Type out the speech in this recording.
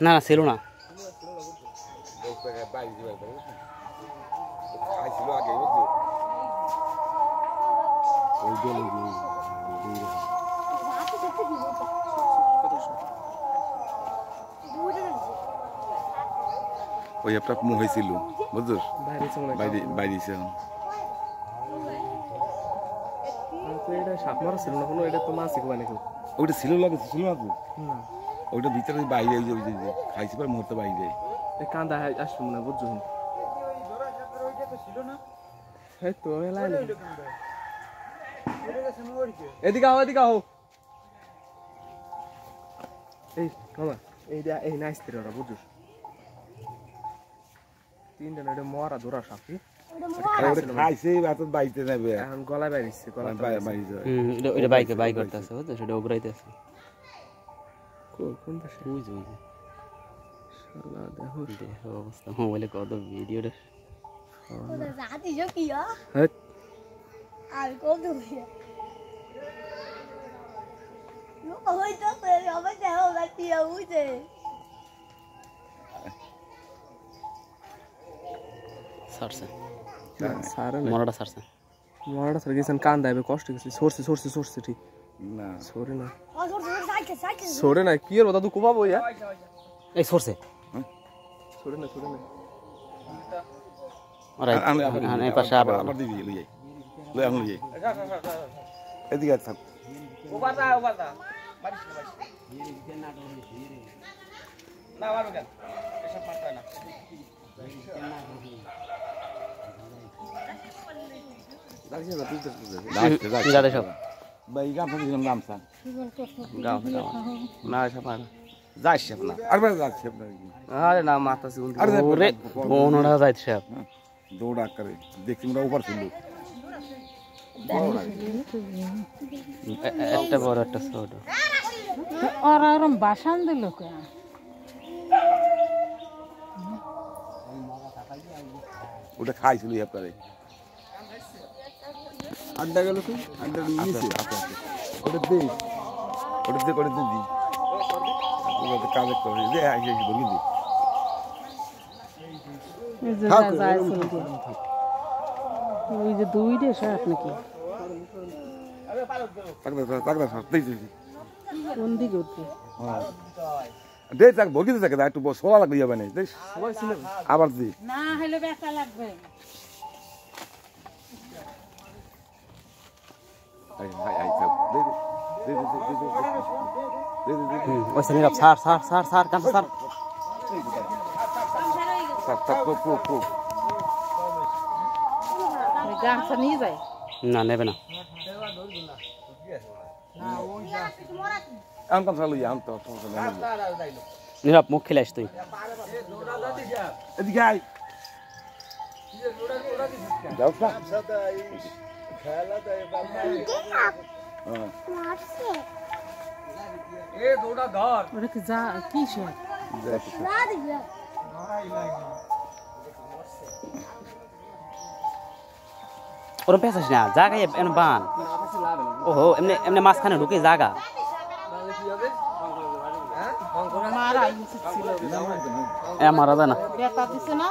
না না ছিল না ওই একটা হয়েছিল বুঝছিস বাইরেছে সাপ মারা ছিল না কোনো, এটা তো মাছ শিখবা নাকি? ওইটা ছিল লাগে ছিল না তো ওইটা ভিতরে বাইরে খাইছি পর মুহূর্তে বাইরে কান্দা আসবো না বুঝছো তো এদিকে আও এদিকে আও এই মামা এইটা এই নাইস্তির ওরা বুঝছো তিনটা না এটা মরা ধরা সাপি খাইছে বাতত বাইতে নেবে এখন গলায় বাইরেছে গলা বাইরে এটা বাইক করতেছে বুঝছো সেটা উগরাইতেছে কোন পাশে ওই যে শালা দেখো দেখো অবস্থা মোবাইলে কত ভিডিওটা জাতি जो किया হ্যাঁ আর কত হইয়া লোক হইতো তো হবে যাও গাতি হইছে সারছে সারা মরাটা সারছে মরাটা সারা গেছেন কান্দা হবে কষ্ট গেছে সরছে ঠিক না সরে না সাইকেল সরে না কি এর কথা তুই কোপাবো ইয়া এই সরছে সরে না আরে এই পাশে আবার দিবি লই আমি লই এদিকে থাক ওবারটা মারিস না মারো কেন এসব মারতে না যাতে সব ভাই গাম থেকে দিলাম গামছা গাও না সব আর যাইস না আরবার যাচ্ছে আপনার আরে না মাথা সিগুন ওরে ওনরা যাইতে সব দৌড়া করে দেখছি আমরা উপর ছিল একটা বড় একটা ছোট আর আরম বাসান দিল কে ওটা খাইছিল আপনারে আড্ডা গেল তুই আড্ডা নিয়েছে ওটা দে করে দি ওটা কাজ করে দে আইসে বলি দি এই যে যায় চলবে ওই যে দুইটা শার্ট নাকি তাকদা দেই দি কোন দিকে উঠবে হ্যাঁ দে তাক বলি দে তাকে একটু সোলা লাগবে যাবে না দেখ সবাই ছিল আবার দি না হলে ব্যথা লাগবে আই থাক দে ওই সনিরা সার কাম সার থাক গামছা নিয়ে যায় না নেবে না আম কাম চালু আম তো নীরব মুখ খেলাইস তুই এদিকে আই যাও না এ দৌড়া ধর ওটা কি যা কি শার্ট ওরম পেছাস না জায়গায় এমন বান ওহো এমনি মাঝখানে ঢুকে জায়গা মারা উচিত ছিল মারা যায় না ব্যথা দিছে না